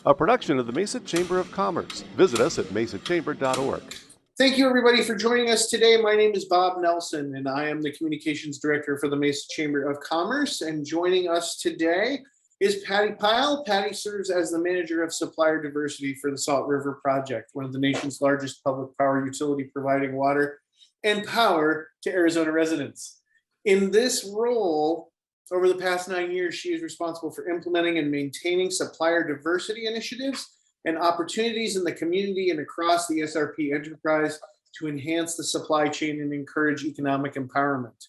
a production of the Mesa Chamber of Commerce. Visit us at mesachamber.org. Thank you, everybody, for joining us today. My name is Bob Nelson, and I am the Communications Director for the Mesa Chamber of Commerce. And joining us today is Patty Pyle. Patty serves as the Manager of Supplier Diversity for the Salt River Project, one of the nation's largest public power utility providing water and power to Arizona residents. In this role, over the past 9 years, she is responsible for implementing and maintaining supplier diversity initiatives and opportunities in the community and across the SRP enterprise to enhance the supply chain and encourage economic empowerment.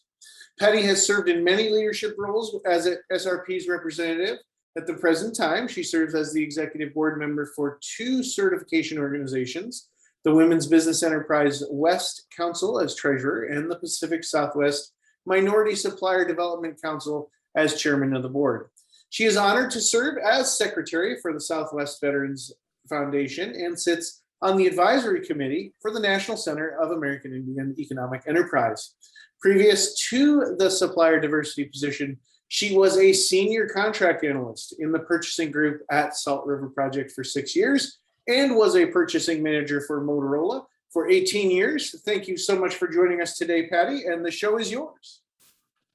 Patty has served in many leadership roles as SRP's representative. At the present time, she serves as the executive board member for 2 certification organizations, the Women's Business Enterprise West Council as treasurer and the Pacific Southwest Minority Supplier Development Council as chairman of the board. She is honored to serve as secretary for the Southwest Veterans Foundation and sits on the advisory committee for the National Center of American Indian Economic Enterprise. Previous to the supplier diversity position, she was a senior contract analyst in the purchasing group at Salt River Project for 6 years and was a purchasing manager for Motorola for 18 years. Thank you so much for joining us today, Patty, and the show is yours.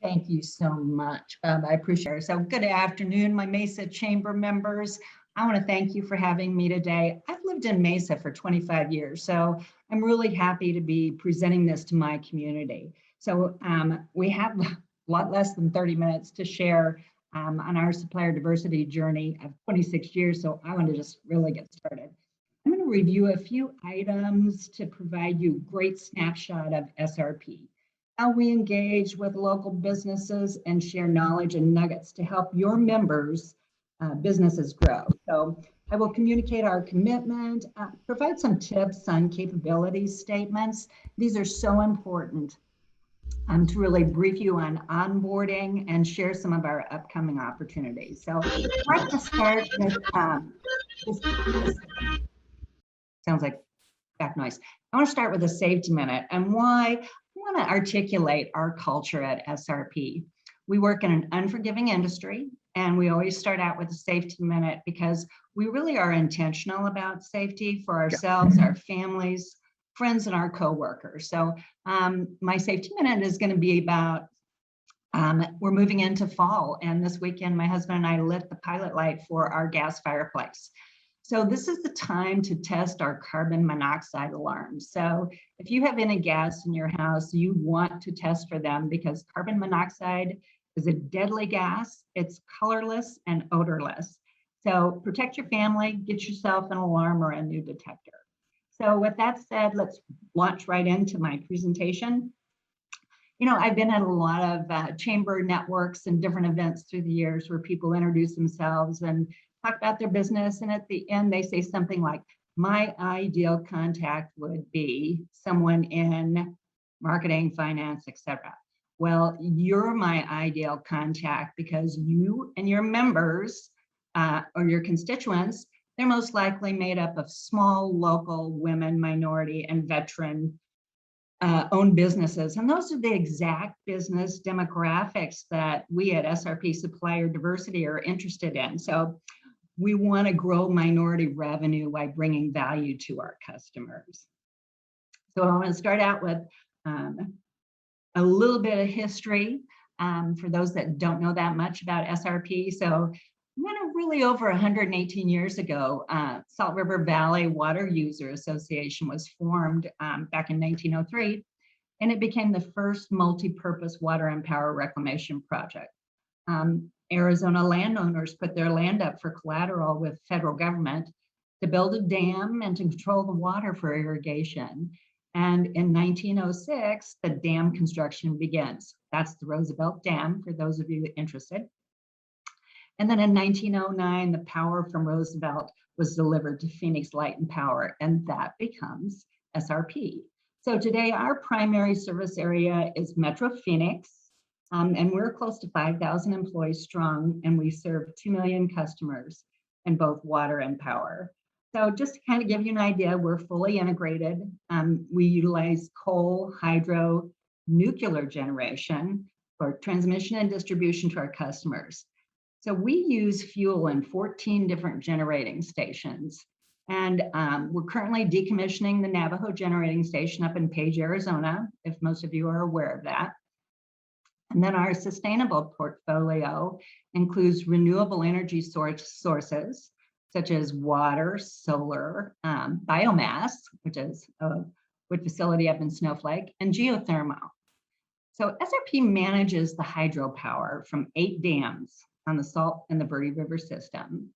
Thank you so much, Bob. I appreciate it. So good afternoon, my Mesa Chamber members. I want to thank you for having me today. I've lived in Mesa for 25 years, so I'm really happy to be presenting this to my community. So we have a lot less than 30 minutes to share on our supplier diversity journey of 26 years, so I want to just really get started. I'm going to review a few items to provide you a great snapshot of SRP, how we engage with local businesses and share knowledge and nuggets to help your members' businesses grow. So I will communicate our commitment, provide some tips on capability statements. These are so important to really brief you on onboarding and share some of our upcoming opportunities. So I'd like to start with this sounds like back noise. I want to start with a safety minute and why I want to articulate our culture at SRP. We work in an unforgiving industry, and we always start out with a safety minute because we really are intentional about safety for ourselves, our families, friends, and our coworkers. So my safety minute is going to be about, we're moving into fall, and this weekend my husband and I lit the pilot light for our gas fireplace. So this is the time to test our carbon monoxide alarms. So if you have any gas in your house, you want to test for them because carbon monoxide is a deadly gas. It's colorless and odorless. So protect your family, get yourself an alarm or a new detector. So with that said, let's launch right into my presentation. You know, I've been at a lot of chamber networks and different events through the years where people introduce themselves and talk about their business, and at the end they say something like, my ideal contact would be someone in marketing, finance, etc. Well, you're my ideal contact because you and your members or your constituents, they're most likely made up of small, local, women, minority, and veteran owned businesses. And those are the exact business demographics that we at SRP Supplier Diversity are interested in. So we want to grow minority revenue by bringing value to our customers. So I want to start out with a little bit of history for those that don't know that much about SRP. So really over 118 years ago, Salt River Valley Water User Association was formed back in 1903, and it became the first multi-purpose water and power reclamation project. Arizona landowners put their land up for collateral with federal government to build a dam and to control the water for irrigation. And in 1906, the dam construction begins. That's the Roosevelt Dam, for those of you interested. And then in 1909, the power from Roosevelt was delivered to Phoenix Light and Power, and that becomes SRP. So today, our primary service area is Metro Phoenix, and we're close to 5,000 employees strong, and we serve 2 million customers in both water and power. So just to kind of give you an idea, we're fully integrated. We utilize coal, hydro, nuclear generation for transmission and distribution to our customers. So we use fuel in 14 different generating stations. And we're currently decommissioning the Navajo generating station up in Page, Arizona, if most of you are aware of that. And then our sustainable portfolio includes renewable energy sources, such as water, solar, biomass, which is a wood facility up in Snowflake, and geothermal. So SRP manages the hydropower from 8 dams on the Salt and the Verde River system.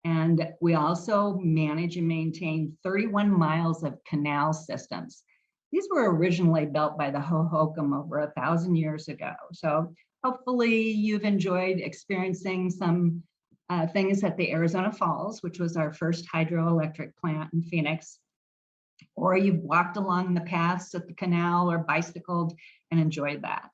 And we also manage and maintain 31 miles of canal systems. These were originally built by the Hohokam over 1,000 years ago. So hopefully you've enjoyed experiencing some things at the Arizona Falls, which was our first hydroelectric plant in Phoenix, or you've walked along the paths at the canal or bicycled and enjoyed that.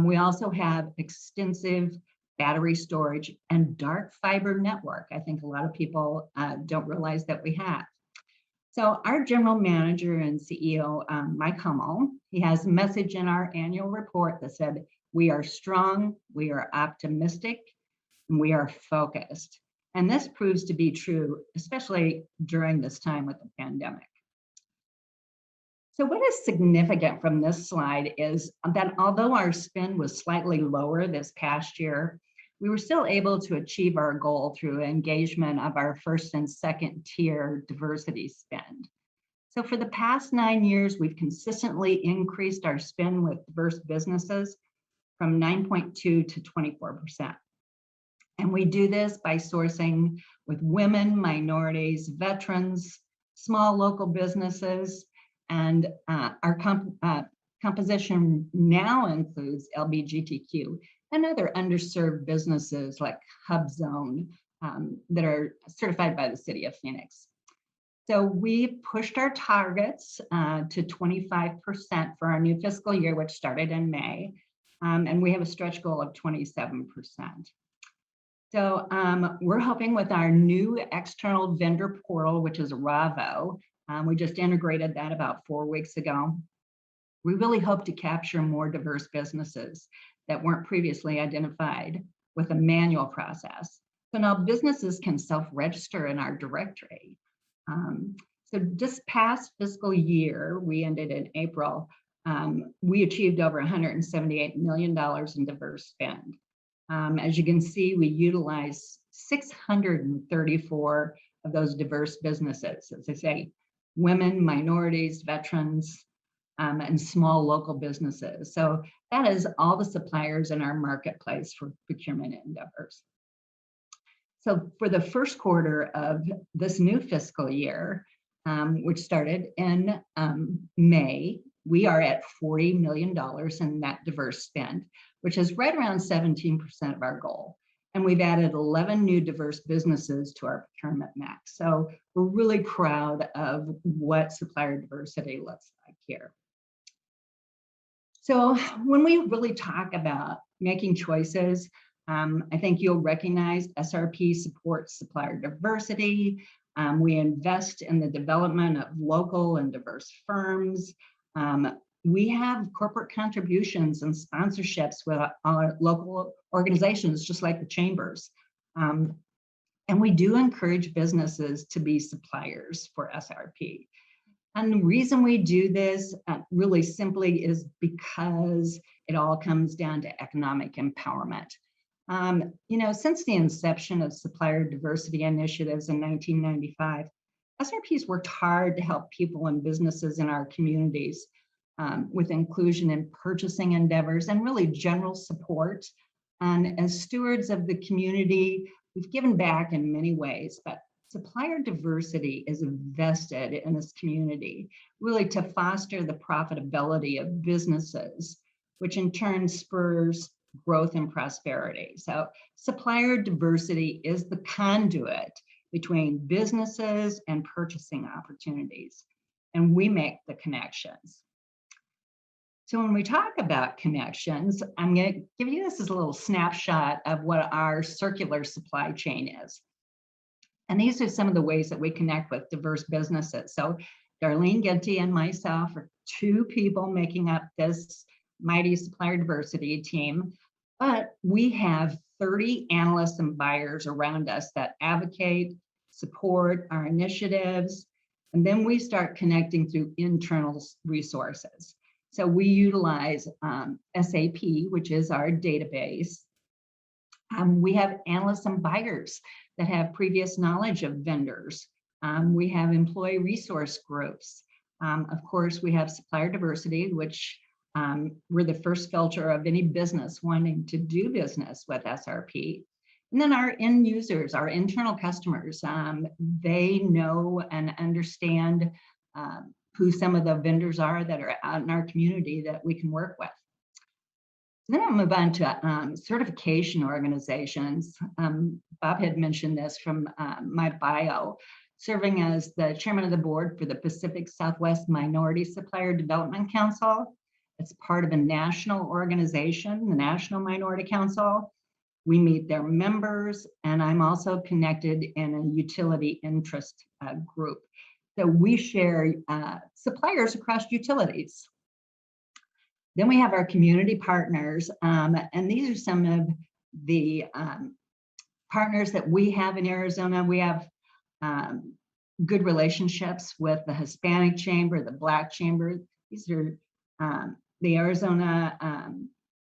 We also have extensive battery storage and dark fiber network. I think a lot of people don't realize that we have. So our general manager and CEO, Mike Hummel, he has a message in our annual report that said, we are strong, we are optimistic, and we are focused. And this proves to be true, especially during this time with the pandemic. So what is significant from this slide is that although our spend was slightly lower this past year, we were still able to achieve our goal through engagement of our first and second tier diversity spend. So for the past 9 years, we've consistently increased our spend with diverse businesses from 9.2 to 24%. And we do this by sourcing with women, minorities, veterans, small local businesses, and our composition now includes LGBTQ and other underserved businesses like HubZone that are certified by the city of Phoenix. So we pushed our targets to 25% for our new fiscal year, which started in May, and we have a stretch goal of 27%. So we're hoping with our new external vendor portal, which is Ravo, we just integrated that about 4 weeks ago. We really hope to capture more diverse businesses that weren't previously identified with a manual process. So now businesses can self-register in our directory. So this past fiscal year, we ended in April, we achieved over $178 million in diverse spend. As you can see, we utilized 634 of those diverse businesses, as I say, women, minorities, veterans, and small local businesses. So that is all the suppliers in our marketplace for procurement endeavors. So for the first quarter of this new fiscal year, which started in May, we are at $40 million in that diverse spend, which is right around 17% of our goal. And we've added 11 new diverse businesses to our procurement max. So we're really proud of what supplier diversity looks like here. So when we really talk about making choices, I think you'll recognize SRP supports supplier diversity. We invest in the development of local and diverse firms. We have corporate contributions and sponsorships with our local organizations, just like the chambers. And we do encourage businesses to be suppliers for SRP. And the reason we do this really simply is because it all comes down to economic empowerment. Since the inception of supplier diversity initiatives in 1995, SRP's worked hard to help people and businesses in our communities with inclusion in purchasing endeavors and really general support. And as stewards of the community, we've given back in many ways, but supplier diversity is invested in this community, really to foster the profitability of businesses, which in turn spurs growth and prosperity. So supplier diversity is the conduit between businesses and purchasing opportunities, and we make the connections. So when we talk about connections, I'm going to give you this as a little snapshot of what our circular supply chain is. And these are some of the ways that we connect with diverse businesses. So Darlene Ginty and myself are 2 people making up this mighty supplier diversity team, but we have 30 analysts and buyers around us that advocate, support our initiatives, and then we start connecting through internal resources. So we utilize SAP, which is our database. We have analysts and buyers that have previous knowledge of vendors. We have employee resource groups. Of course, we have supplier diversity, which we're the first filter of any business wanting to do business with SRP. And then our end users, our internal customers, they know and understand who some of the vendors are that are out in our community that we can work with. Then I'll move on to certification organizations. Bob had mentioned this from my bio, serving as the chairman of the board for the Pacific Southwest Minority Supplier Development Council. It's part of a national organization, the National Minority Council. We meet their members, and I'm also connected in a utility interest group. So we share suppliers across utilities. Then we have our community partners, and these are some of the partners that we have in Arizona. We have good relationships with the Hispanic Chamber, the Black Chamber. These are the Arizona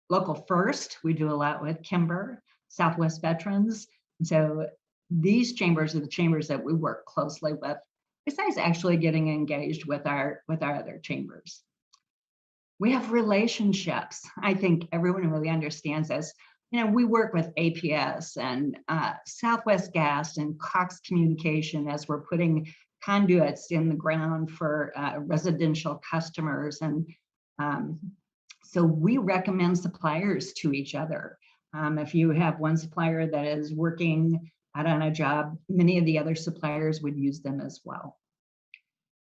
Local First. We do a lot with Kimber, Southwest Veterans. And so these chambers are the chambers that we work closely with, besides actually getting engaged with our other chambers. We have relationships. I think everyone really understands this. You know, we work with APS and Southwest Gas and Cox Communication as we're putting conduits in the ground for residential customers. And so we recommend suppliers to each other. If you have one supplier that is working out on a job, many of the other suppliers would use them as well.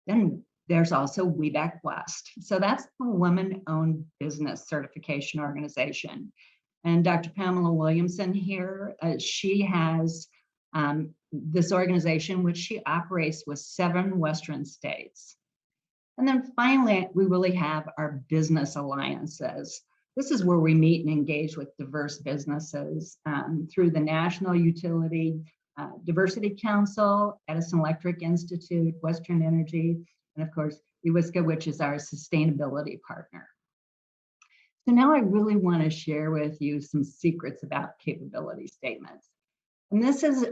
Then there's also We Back West. So that's the woman-owned business certification organization. And Dr. Pamela Williamson here, she has this organization, which she operates with 7 Western states. And then finally, we really have our business alliances. This is where we meet and engage with diverse businesses through the National Utility Diversity Council, Edison Electric Institute, Western Energy, and of course, UWISCA, which is our sustainability partner. So now I really want to share with you some secrets about capability statements. And this is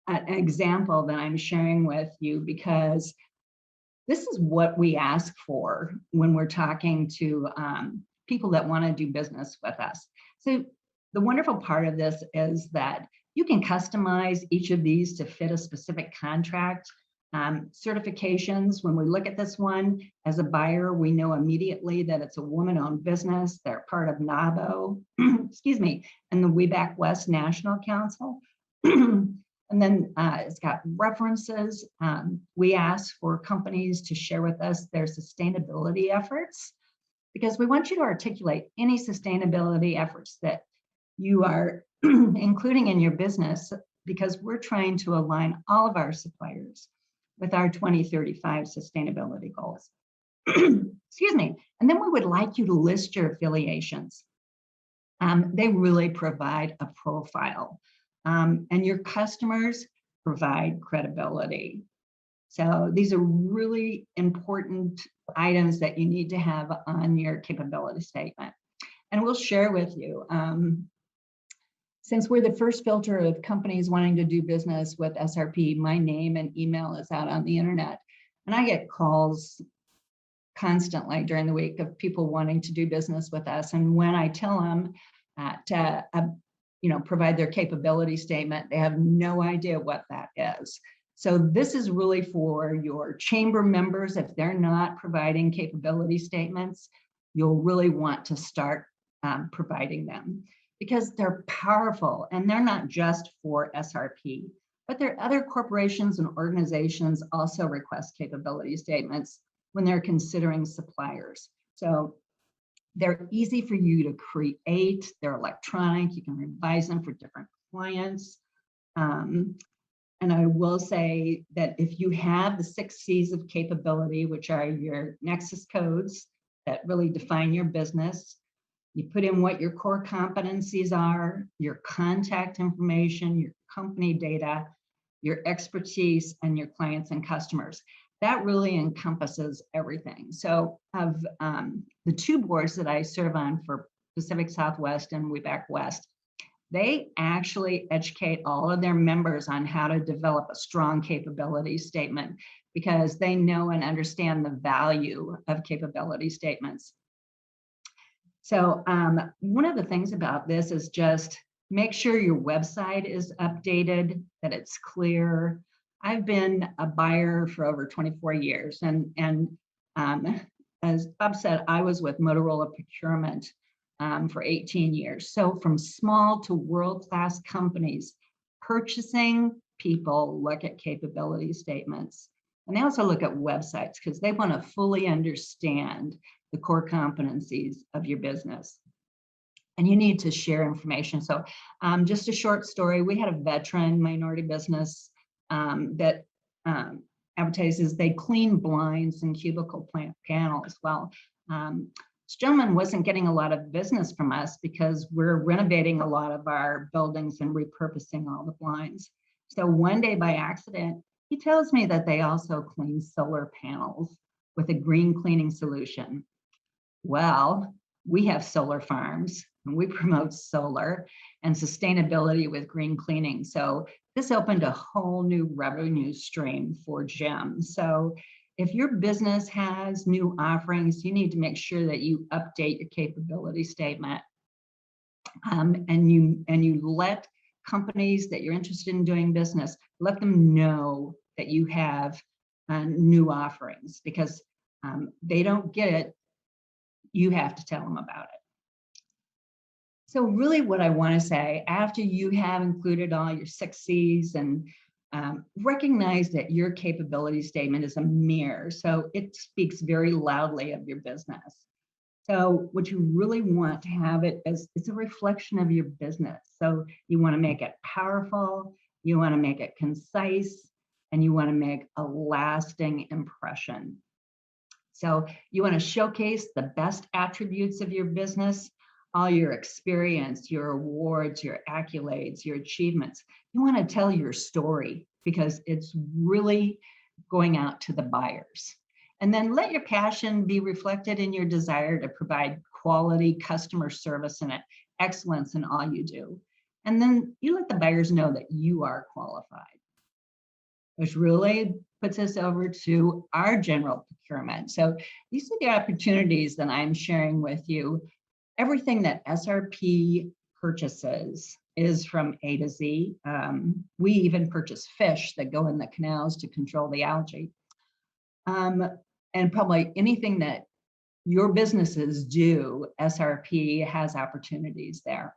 an example that I'm sharing with you because this is what we ask for when we're talking to people that want to do business with us. So the wonderful part of this is that you can customize each of these to fit a specific contract. Certifications, when we look at this one, as a buyer, we know immediately that it's a woman-owned business. They're part of NABO, excuse me, and the We Back West National Council. And then it's got references. We ask for companies to share with us their sustainability efforts because we want you to articulate any sustainability efforts that you are including in your business because we're trying to align all of our suppliers with our 2035 sustainability goals. Excuse me. And then we would like you to list your affiliations. They really provide a profile. And your customers provide credibility. So these are really important items that you need to have on your capability statement. And we'll share with you, since we're the first filter of companies wanting to do business with SRP, my name and email is out on the internet. And I get calls constantly during the week of people wanting to do business with us. And when I tell them to provide their capability statement, they have no idea what that is. So this is really for your chamber members. If they're not providing capability statements, you'll really want to start providing them because they're powerful and they're not just for SRP, but there are other corporations and organizations also request capability statements when they're considering suppliers. So they're easy for you to create, they're electronic, you can revise them for different clients. And I will say that if you have the 6 C's of capability, which are your nexus codes that really define your business, You put in what your core competencies are, your contact information, your company data, your expertise, and your clients and customers. That really encompasses everything. So of the two boards that I serve on for Pacific Southwest and Weback West, they actually educate all of their members on how to develop a strong capability statement because they know and understand the value of capability statements. So one of the things about this is just make sure your website is updated, that it's clear. I've been a buyer for over 24 years. And as Bob said, I was with Motorola Procurement for 18 years. So from small to world-class companies, purchasing people look at capability statements. And they also look at websites because they want to fully understand the core competencies of your business. And you need to share information. So just a short story, we had a veteran minority business that advertises they clean blinds and cubicle plant panels. Well, this gentleman wasn't getting a lot of business from us because we're renovating a lot of our buildings and repurposing all the blinds. So one day by accident, he tells me that they also clean solar panels with a green cleaning solution. Well, we have solar farms and we promote solar and sustainability with green cleaning. So this opened a whole new revenue stream for Jim. So if your business has new offerings, you need to make sure that you update your capability statement and you let companies that you're interested in doing business, let them know that you have new offerings because they don't get it. You have to tell them about it. So really what I want to say, after you have included all your 6 C's and recognize that your capability statement is a mirror. So it speaks very loudly of your business. So what you really want to have it as it's a reflection of your business. So you want to make it powerful, you want to make it concise, and you want to make a lasting impression. So you want to showcase the best attributes of your business, all your experience, your awards, your accolades, your achievements. You want to tell your story because it's really going out to the buyers. And then let your passion be reflected in your desire to provide quality customer service and excellence in all you do. And then you let the buyers know that you are qualified, which really puts us over to our general procurement. So these are the opportunities that I'm sharing with you. Everything that SRP purchases is from A to Z. We even purchase fish that go in the canals to control the algae. And probably anything that your businesses do, SRP has opportunities there.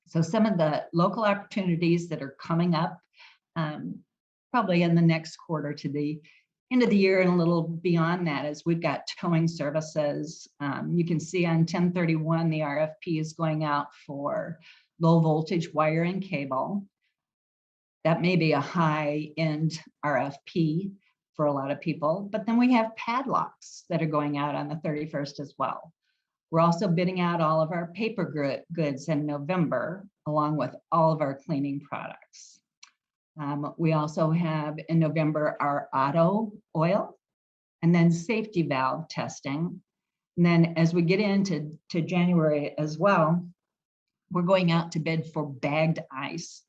So some of the local opportunities that are coming up, probably in the next quarter to the end of the year and a little beyond that, is we've got towing services. You can see on 1031, the RFP is going out for low voltage wire and cable. That may be a high-end RFP for a lot of people, but then we have padlocks that are going out on the 31st as well. We're also bidding out all of our paper goods in November, along with all of our cleaning products. We also have in November our auto oil and then safety valve testing. And then as we get into January as well, we're going out to bid for bagged ice.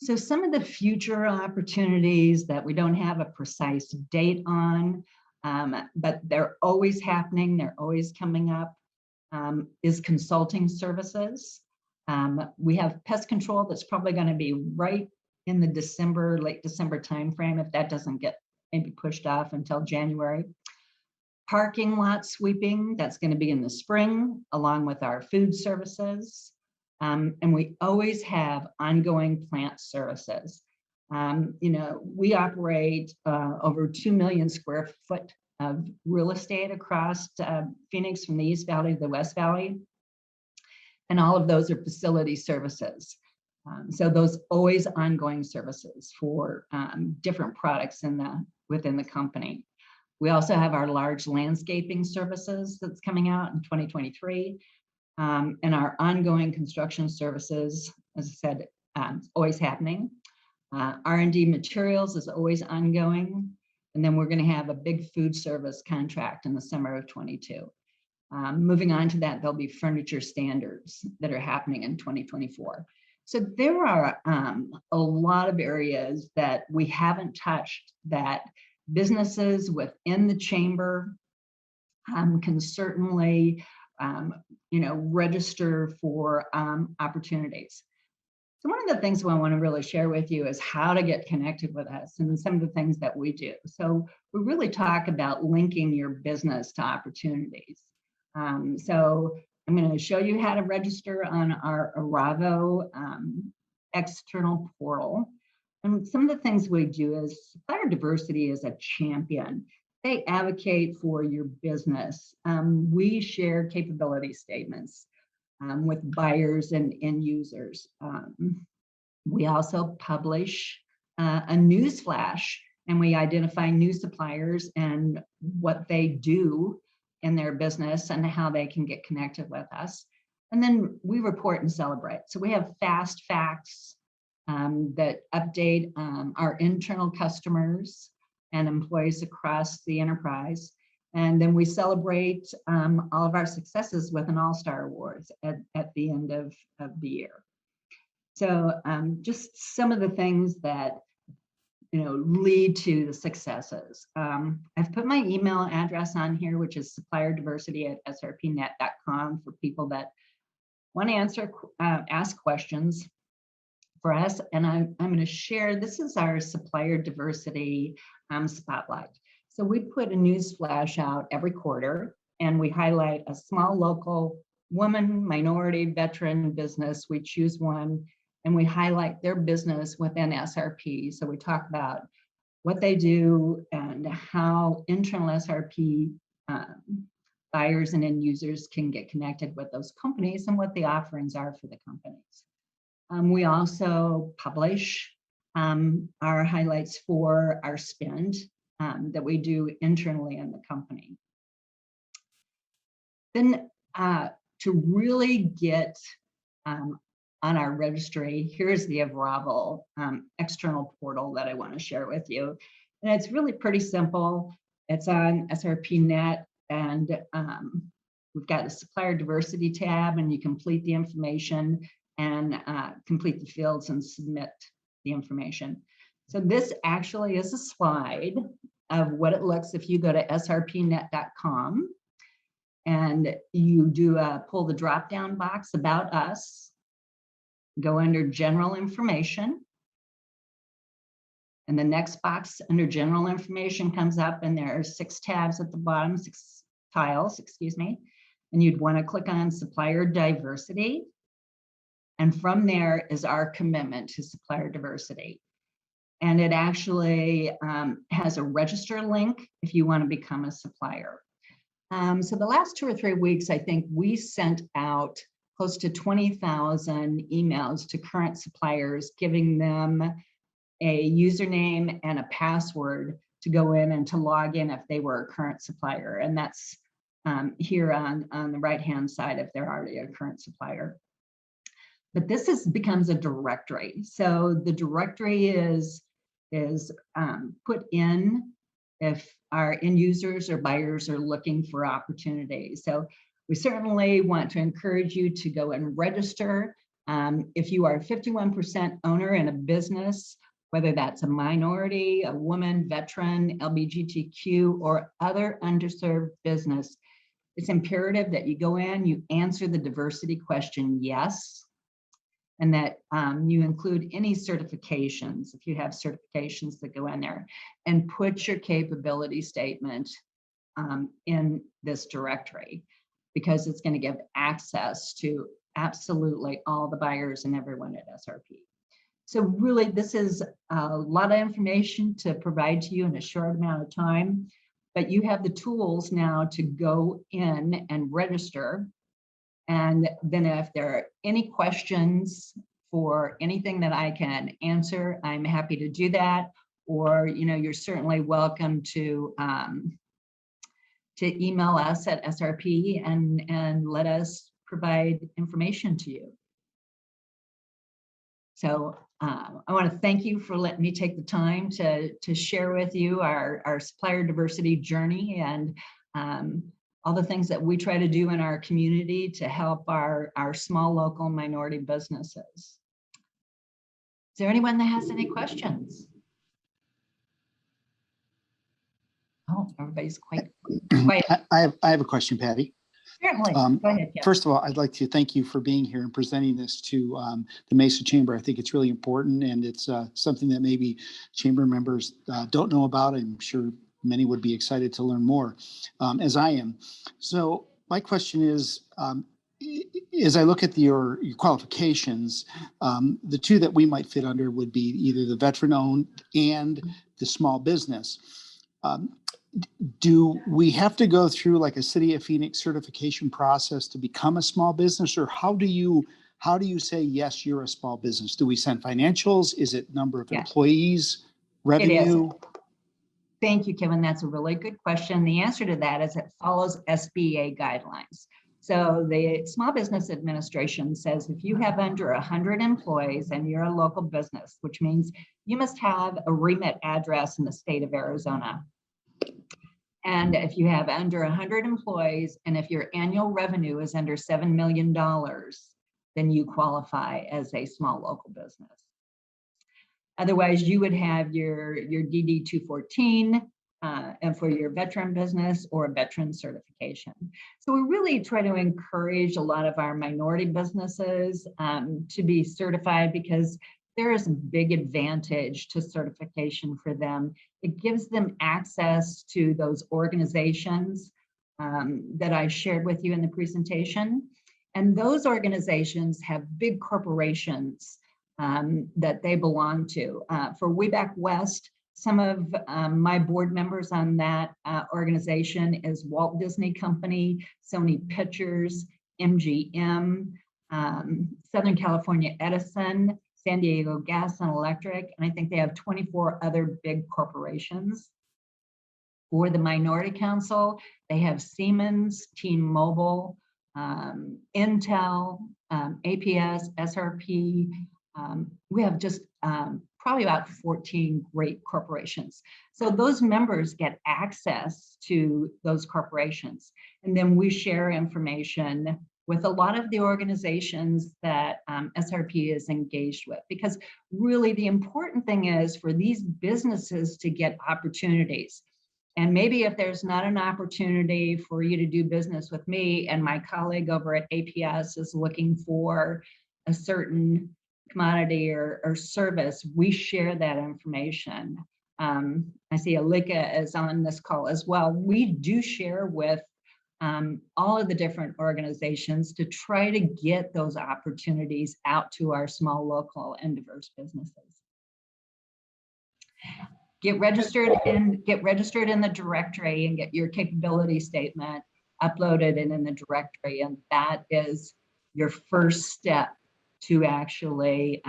So some of the future opportunities that we don't have a precise date on, but they're always happening, they're always coming up, is consulting services. We have pest control that's probably going to be right in the late December timeframe, if that doesn't get maybe pushed off until January. Parking lot sweeping, that's going to be in the spring, along with our food services. And we always have ongoing plant services. We operate over 2 million square foot of real estate across Phoenix from the East Valley to the West Valley. And all of those are facility services. So those always ongoing services for different products within the company. We also have our large landscaping services that's coming out in 2023. And our ongoing construction services, as I said, always happening. R&D materials is always ongoing. And then we're going to have a big food service contract in the summer of 22. Moving on to that, there'll be furniture standards that are happening in 2024. So there are a lot of areas that we haven't touched that businesses within the chamber can certainly register for opportunities. So one of the things I want to really share with you is how to get connected with us and some of the things that we do. So we really talk about linking your business to opportunities. So I'm going to show you how to register on our Aravo external portal. And some of the things we do is Supplier Diversity is a champion. They advocate for your business. We share capability statements with buyers and end users. We also publish a news flash, and we identify new suppliers and what they do in their business and how they can get connected with us. And then we report and celebrate. So we have fast facts that update our internal customers and employees across the enterprise. And then we celebrate all of our successes with an All-Star Awards at the end of the year. So just some of the things that lead to the successes. I've put my email address on here, which is supplierdiversity@srpnet.com for people that want to ask questions for us. And I'm going to share, this is our Supplier Diversity Spotlight. So we put a news flash out every quarter, and we highlight a small local woman, minority, veteran business. We choose one, and we highlight their business within SRP. So we talk about what they do and how internal SRP buyers and end users can get connected with those companies and what the offerings are for the companies. We also publish our highlights for our spend that we do internally in the company. Then to really get on our registry, here's the Aravo external portal that I want to share with you. And it's really pretty simple. It's on SRPNet, and we've got a Supplier Diversity tab, and you complete the information and complete the fields and submit the information. So this actually is a slide of what it looks if you go to srpnet.com and you do pull the drop-down box about us, go under general information, and the next box under general information comes up, and there are 6 tabs at the bottom, 6 tiles, excuse me, and you'd want to click on Supplier Diversity. And from there is our commitment to supplier diversity. And it actually has a register link if you want to become a supplier. So the last 2 or 3 weeks, I think we sent out close to 20,000 emails to current suppliers, giving them a username and a password to go in and to log in if they were a current supplier. And that's here on the right-hand side if they're already a current supplier. But this becomes a directory. So the directory is put in if our end users or buyers are looking for opportunities. So we certainly want to encourage you to go and register. If you are a 51% owner in a business, whether that's a minority, a woman, veteran, LGBTQ, or other underserved business, it's imperative that you go in, you answer the diversity question, yes, and that you include any certifications, if you have certifications that go in there, and put your capability statement in this directory, because it's going to give access to absolutely all the buyers and everyone at SRP. So really, this is a lot of information to provide to you in a short amount of time, but you have the tools now to go in and register. And then if there are any questions for anything that I can answer, I'm happy to do that. Or, you're certainly welcome to email us at SRP and let us provide information to you. So I want to thank you for letting me take the time to share with you our supplier diversity journey and all the things that we try to do in our community to help our small local minority businesses. Is there anyone that has any questions? Oh, everybody's quite quiet. I have a question, Patty. Certainly. Go ahead, Jeff. First of all, I'd like to thank you for being here and presenting this to the Mesa Chamber. I think it's really important, and it's something that maybe chamber members don't know about. I'm sure many would be excited to learn more, as I am. So my question is, as I look at your qualifications, the two that we might fit under would be either the veteran-owned and the small business. Do we have to go through like a City of Phoenix certification process to become a small business, or how do you say, yes, you're a small business? Do we send financials? Is it number of employees, revenue? Thank you, Kevin. That's a really good question. The answer to that is it follows SBA guidelines. So the Small Business Administration says if you have under 100 employees and you're a local business, which means you must have a remit address in the state of Arizona. And if you have under 100 employees and if your annual revenue is under $7 million, then you qualify as a small local business. Otherwise, you would have your DD 214 and for your veteran business or a veteran certification. So we really try to encourage a lot of our minority businesses to be certified because there is a big advantage to certification for them. It gives them access to those organizations that I shared with you in the presentation. And those organizations have big corporations that they belong to. For Way Back West, some of my board members on that organization is Walt Disney Company, Sony Pictures, MGM, Southern California Edison, San Diego Gas and Electric, and I think they have 24 other big corporations. For the Minority Council, they have Siemens, T-Mobile, Intel, APS, SRP. We have just probably about 14 great corporations. So those members get access to those corporations. And then we share information with a lot of the organizations that SRP is engaged with, because really the important thing is for these businesses to get opportunities. And maybe if there's not an opportunity for you to do business with me and my colleague over at APS is looking for a certain commodity or service, we share that information. I see Alika is on this call as well. We do share with all of the different organizations to try to get those opportunities out to our small, local, and diverse businesses. Get registered in the directory and get your capability statement uploaded and in the directory, and that is your first step to actually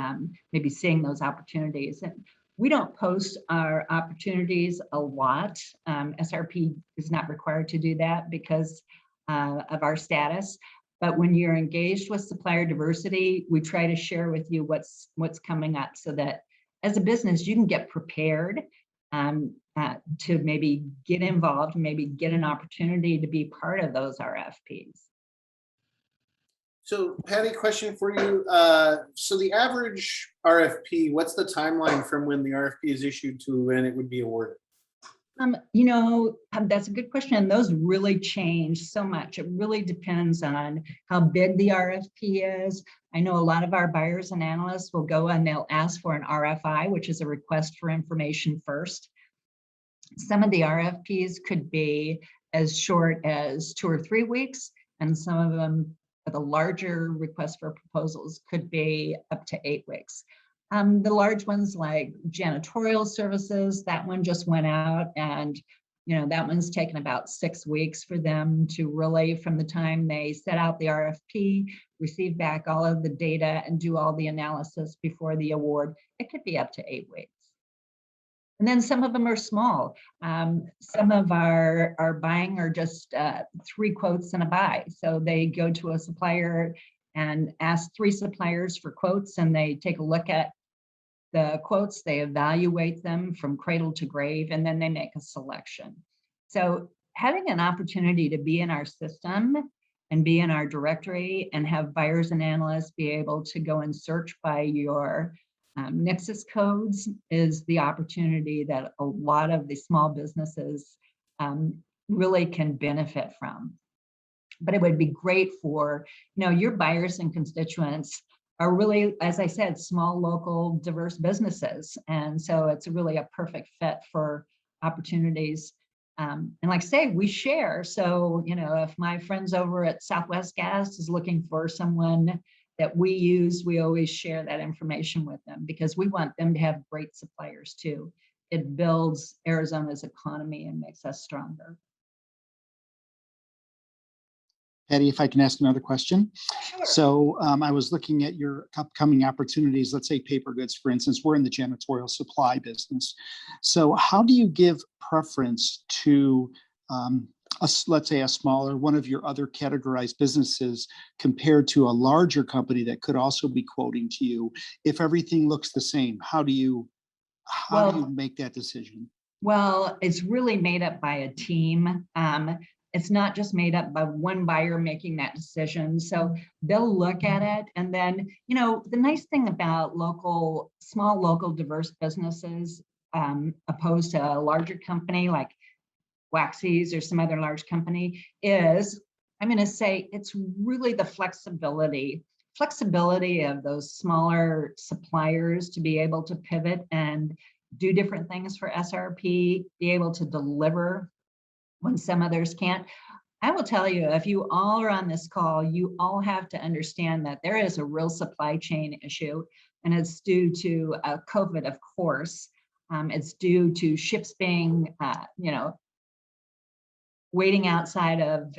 maybe seeing those opportunities. And we don't post our opportunities a lot. SRP is not required to do that because of our status. But when you're engaged with supplier diversity, we try to share with you what's coming up so that as a business, you can get prepared to maybe get involved, maybe get an opportunity to be part of those RFPs. So Patty, question for you. So the average RFP, what's the timeline from when the RFP is issued to when it would be awarded? That's a good question. Those really change so much. It really depends on how big the RFP is. I know a lot of our buyers and analysts will go and they'll ask for an RFI, which is a request for information first. Some of the RFPs could be as short as 2 or 3 weeks, and some of them, the larger requests for proposals, could be up to 8 weeks. The large ones like janitorial services, that one just went out, and that one's taken about 6 weeks for them to really, from the time they set out the RFP, receive back all of the data and do all the analysis before the award. It could be up to 8 weeks. And then some of them are small. Some of our buying are just 3 quotes and a buy. So they go to a supplier and ask 3 suppliers for quotes, and they take a look at the quotes, they evaluate them from cradle to grave, and then they make a selection. So having an opportunity to be in our system and be in our directory and have buyers and analysts be able to go and search by your Nexus codes is the opportunity that a lot of the small businesses really can benefit from. But it would be great for, your buyers and constituents are really, as I said, small, local, diverse businesses. And so it's really a perfect fit for opportunities. And like I say, we share. So, if my friends over at Southwest Gas is looking for someone that we use, we always share that information with them because we want them to have great suppliers too. It builds Arizona's economy and makes us stronger. Patty, if I can ask another question. Sure. So I was looking at your upcoming opportunities, let's say paper goods, for instance. We're in the janitorial supply business. So how do you give preference to, let's say, a smaller, one of your other categorized businesses compared to a larger company that could also be quoting to you? If everything looks the same, how do you make that decision? Well, it's really made up by a team. It's not just made up by one buyer making that decision. So they'll look at it. And then, the nice thing about small local diverse businesses, opposed to a larger company like Waxies or some other large company is, I'm going to say it's really the flexibility of those smaller suppliers to be able to pivot and do different things for SRP, be able to deliver when some others can't. I will tell you, if you all are on this call, you all have to understand that there is a real supply chain issue, and it's due to COVID, of course. It's due to ships being, waiting outside of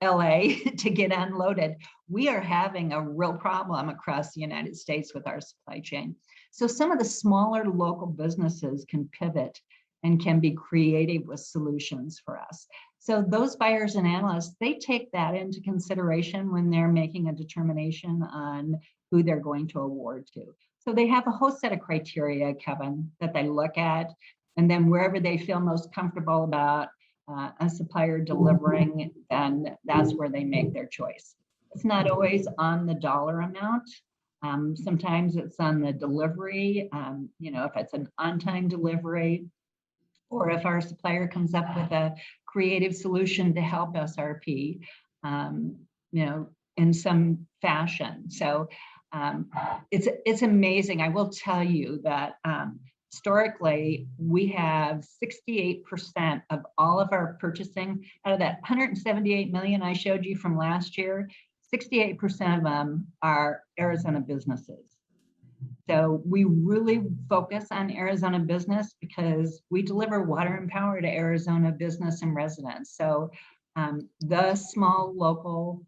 LA to get unloaded. We are having a real problem across the United States with our supply chain. So some of the smaller local businesses can pivot and can be creative with solutions for us. So those buyers and analysts, they take that into consideration when they're making a determination on who they're going to award to. So they have a whole set of criteria, Kevin, that they look at, and then wherever they feel most comfortable about a supplier delivering, then that's where they make their choice. It's not always on the dollar amount. Sometimes it's on the delivery, if it's an on-time delivery, or if our supplier comes up with a creative solution to help SRP, in some fashion. So it's amazing. I will tell you that historically, we have 68% of all of our purchasing out of that 178 million I showed you from last year. 68% of them are Arizona businesses. So we really focus on Arizona business because we deliver water and power to Arizona business and residents. So the small, local,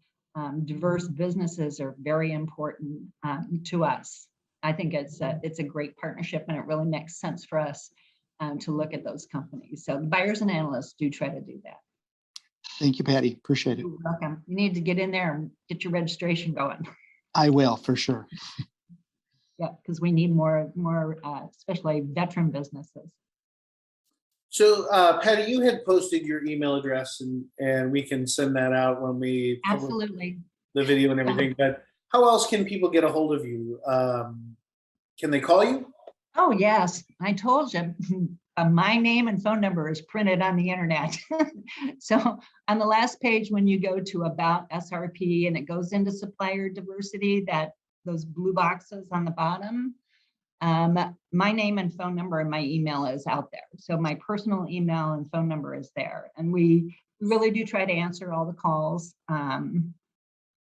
diverse businesses are very important to us. I think it's a great partnership, and it really makes sense for us to look at those companies. So the buyers and analysts do try to do that. Thank you, Patty. Appreciate it. You're welcome. You need to get in there and get your registration going. I will, for sure. Yeah, because we need more, especially veteran businesses. So Patty, you had posted your email address, and we can send that out when we Absolutely the video and everything. But how else can people get a hold of you? Can they call you? Oh, yes. I told you my name and phone number is printed on the internet. So on the last page, when you go to About SRP and it goes into Supplier Diversity, those blue boxes on the bottom, my name and phone number and my email is out there. So my personal email and phone number is there. And we really do try to answer all the calls.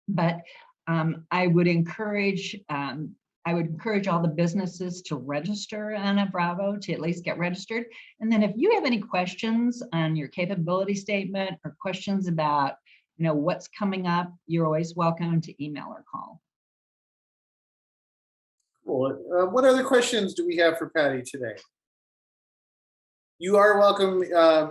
But I would encourage all the businesses to register on a Bravo, to at least get registered. And then if you have any questions on your capability statement or questions about, what's coming up, you're always welcome to email or call. Cool. What other questions do we have for Patty today? You are welcome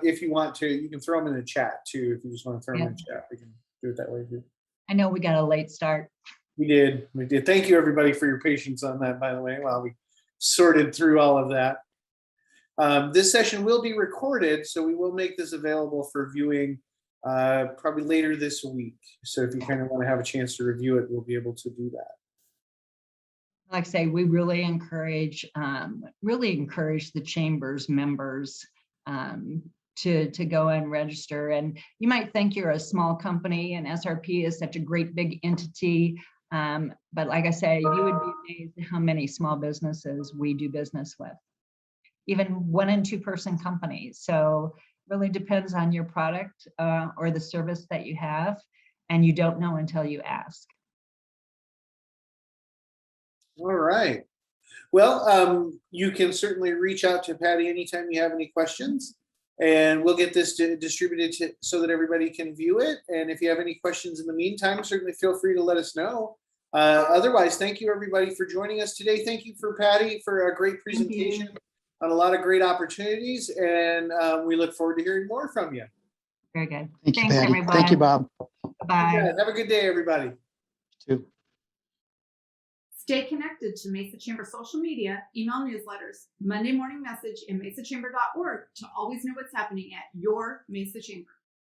if you want to. You can throw them in the chat too. If you just want to throw them in the chat, we can do it that way too. I know we got a late start. We did. Thank you everybody for your patience on that, by the way, while we sorted through all of that. This session will be recorded, so we will make this available for viewing probably later this week. So if you kind of want to have a chance to review it, we'll be able to do that. Like I say, we really encourage the Chamber's members to go and register. And you might think you're a small company and SRP is such a great big entity. But like I say, you would be amazed at how many small businesses we do business with, even 1- and 2-person companies. So it really depends on your product or the service that you have, and you don't know until you ask. All right. Well, you can certainly reach out to Patty anytime you have any questions, and we'll get this distributed so that everybody can view it. And if you have any questions in the meantime, certainly feel free to let us know. Otherwise, thank you everybody for joining us today. Thank you for Patty for a great presentation on a lot of great opportunities, and we look forward to hearing more from you. Very good. Thank you, Thanks, Patty. everybody. Thank you, Bob. Bye. Yeah, have a good day, everybody. Too. Stay connected to Mesa Chamber social media, email newsletters, Monday morning message, and mesachamber.org to always know what's happening at your Mesa Chamber.